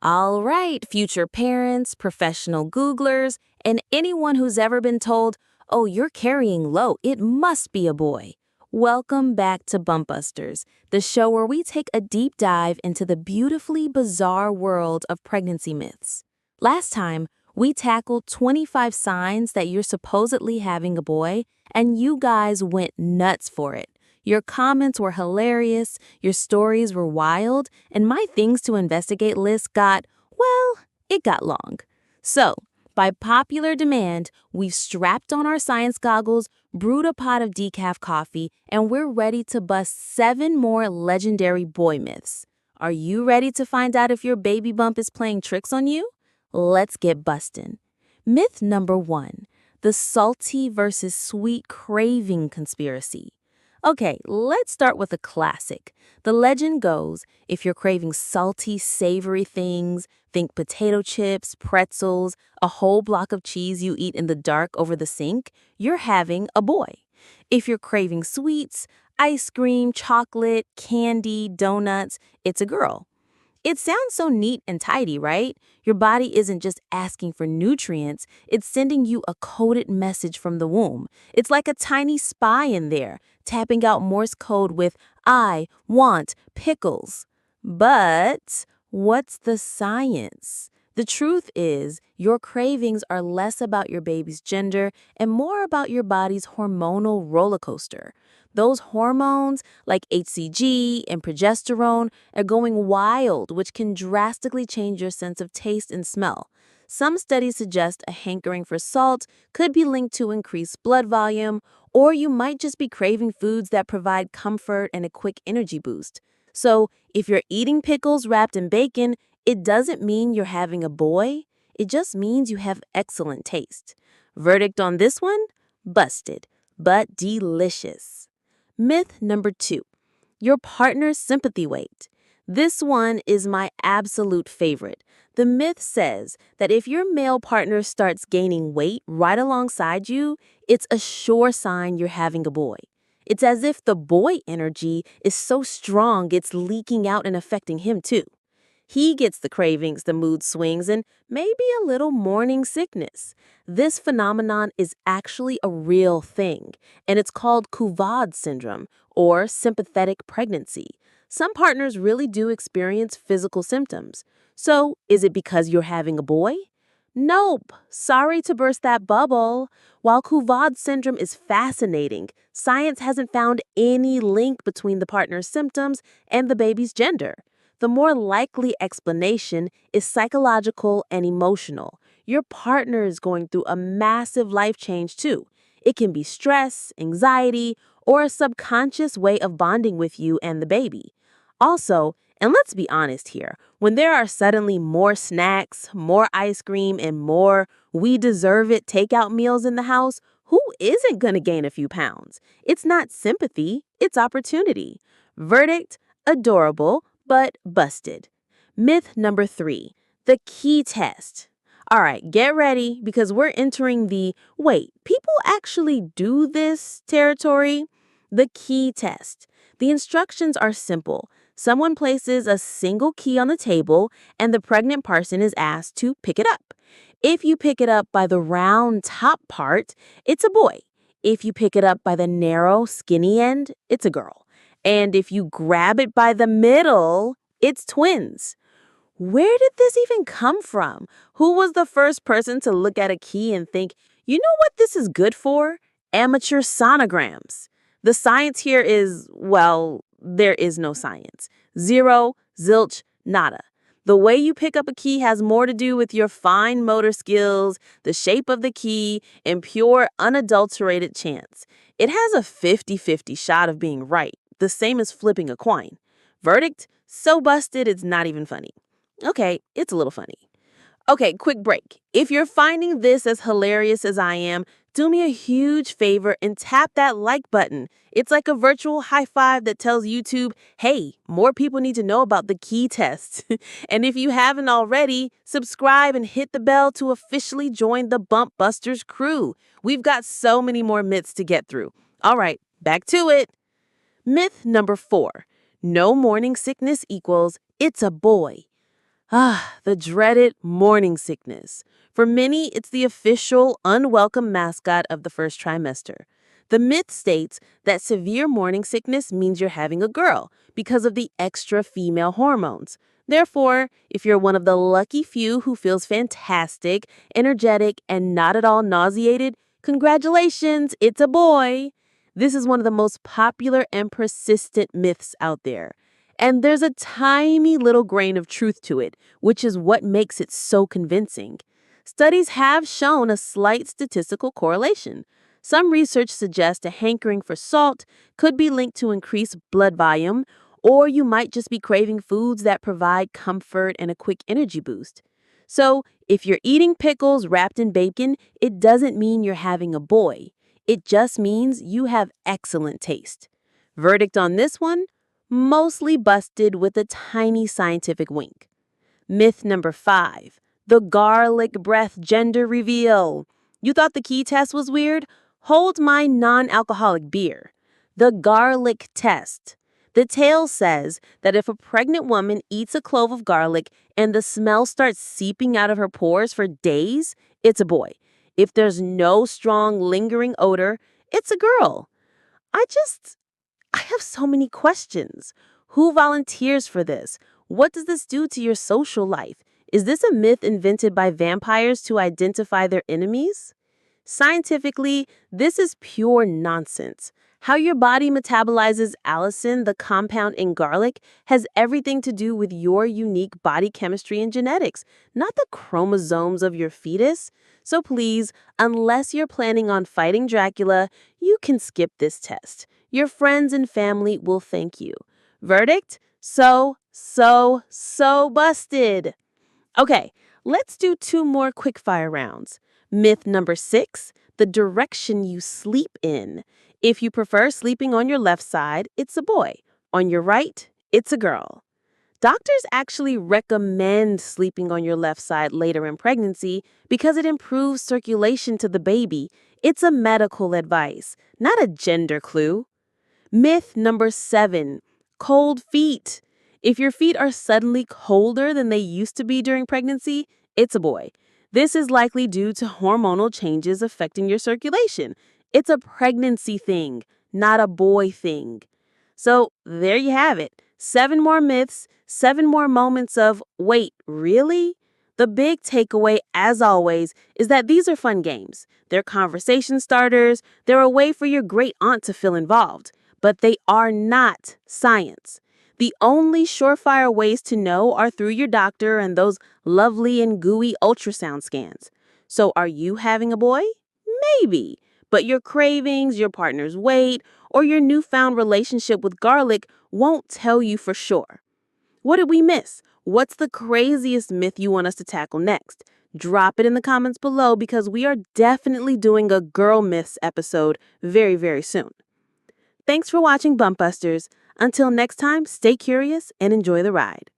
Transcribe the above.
All right, future parents, professional Googlers, and anyone who's ever been told, oh, you're carrying low, it must be a boy. Welcome back to Bumpbusters, the show where we take a deep dive into the beautifully bizarre world of pregnancy myths. Last time, we tackled 25 signs that you're supposedly having a boy, and you guys went nuts for it. Your comments were hilarious, your stories were wild, and my things to investigate list it got long. So, by popular demand, we've strapped on our science goggles, brewed a pot of decaf coffee, and we're ready to bust 7 more legendary boy myths. Are you ready to find out if your baby bump is playing tricks on you? Let's get bustin'. Myth number 1, the salty versus sweet craving conspiracy. Okay, let's start with a classic. The legend goes, if you're craving salty, savory things, think potato chips, pretzels, a whole block of cheese you eat in the dark over the sink, you're having a boy. If you're craving sweets, ice cream, chocolate, candy, donuts, it's a girl. It sounds so neat and tidy, right? Your body isn't just asking for nutrients, it's sending you a coded message from the womb. It's like a tiny spy in there, tapping out Morse code with, I want pickles. But what's the science? The truth is, your cravings are less about your baby's gender and more about your body's hormonal roller coaster. Those hormones, like HCG and progesterone, are going wild, which can drastically change your sense of taste and smell. Some studies suggest a hankering for salt could be linked to increased blood volume, or you might just be craving foods that provide comfort and a quick energy boost. So, if you're eating pickles wrapped in bacon, it doesn't mean you're having a boy. It just means you have excellent taste. Verdict on this one? Busted, but delicious. Myth number 2, your partner's sympathy weight. This one is my absolute favorite. The myth says that if your male partner starts gaining weight right alongside you, it's a sure sign you're having a boy. It's as if the boy energy is so strong it's leaking out and affecting him too. He gets the cravings, the mood swings, and maybe a little morning sickness. This phenomenon is actually a real thing, and it's called Couvade syndrome, or sympathetic pregnancy. Some partners really do experience physical symptoms. So, is it because you're having a boy? Nope. Sorry to burst that bubble. While Couvade syndrome is fascinating, science hasn't found any link between the partner's symptoms and the baby's gender. The more likely explanation is psychological and emotional. Your partner is going through a massive life change too. It can be stress, anxiety, or a subconscious way of bonding with you and the baby. Also, and let's be honest here, when there are suddenly more snacks, more ice cream, and more we deserve it takeout meals in the house, who isn't going to gain a few pounds? It's not sympathy, it's opportunity. Verdict: adorable, but busted. Myth number 3, the key test. All right, get ready because we're entering the wait, people actually do this territory. The key test. The instructions are simple. Someone places a single key on the table and the pregnant person is asked to pick it up. If you pick it up by the round top part, it's a boy. If you pick it up by the narrow, skinny end, it's a girl. And if you grab it by the middle, it's twins. Where did this even come from? Who was the first person to look at a key and think, you know what this is good for? Amateur sonograms. The science here is, there is no science. Zero, zilch, nada. The way you pick up a key has more to do with your fine motor skills, the shape of the key, and pure, unadulterated chance. It has a 50-50 shot of being right, the same as flipping a coin. Verdict: so busted it's not even funny. Okay, it's a little funny. Okay, quick break. If you're finding this as hilarious as I am, do me a huge favor and tap that like button. It's like a virtual high five that tells YouTube, hey, more people need to know about the key test. And if you haven't already, subscribe and hit the bell to officially join the Bump Busters crew. We've got so many more myths to get through. All right, back to it. Myth number 4, no morning sickness equals it's a boy. The dreaded morning sickness. For many, it's the official, unwelcome mascot of the first trimester. The myth states that severe morning sickness means you're having a girl because of the extra female hormones. Therefore, if you're one of the lucky few who feels fantastic, energetic, and not at all nauseated, congratulations, it's a boy. This is one of the most popular and persistent myths out there. And there's a tiny little grain of truth to it, which is what makes it so convincing. Studies have shown a slight statistical correlation. Some research suggests a hankering for salt could be linked to increased blood volume, or you might just be craving foods that provide comfort and a quick energy boost. So, if you're eating pickles wrapped in bacon, it doesn't mean you're having a boy. It just means you have excellent taste. Verdict on this one? Mostly busted with a tiny scientific wink. Myth number 5, the garlic breath gender reveal. You thought the key test was weird? Hold my non-alcoholic beer. The garlic test. The tale says that if a pregnant woman eats a clove of garlic and the smell starts seeping out of her pores for days, it's a boy. If there's no strong lingering odor, it's a girl. I have so many questions. Who volunteers for this? What does this do to your social life? Is this a myth invented by vampires to identify their enemies? Scientifically, this is pure nonsense. How your body metabolizes allicin, the compound in garlic, has everything to do with your unique body chemistry and genetics, not the chromosomes of your fetus. So please, unless you're planning on fighting Dracula, you can skip this test. Your friends and family will thank you. Verdict? So busted. Okay, let's do 2 more quickfire rounds. Myth number 6, the direction you sleep in. If you prefer sleeping on your left side, it's a boy. On your right, it's a girl. Doctors actually recommend sleeping on your left side later in pregnancy because it improves circulation to the baby. It's a medical advice, not a gender clue. Myth number 7, cold feet. If your feet are suddenly colder than they used to be during pregnancy, it's a boy. This is likely due to hormonal changes affecting your circulation. It's a pregnancy thing, not a boy thing. So there you have it. 7 more myths, 7 more moments of, wait, really? The big takeaway, as always, is that these are fun games. They're conversation starters. They're a way for your great aunt to feel involved. But they are not science. The only surefire ways to know are through your doctor and those lovely and gooey ultrasound scans. So are you having a boy? Maybe. But your cravings, your partner's weight, or your newfound relationship with garlic won't tell you for sure. What did we miss? What's the craziest myth you want us to tackle next? Drop it in the comments below because we are definitely doing a girl myths episode very, very soon. Thanks for watching Bump Busters. Until next time, stay curious and enjoy the ride.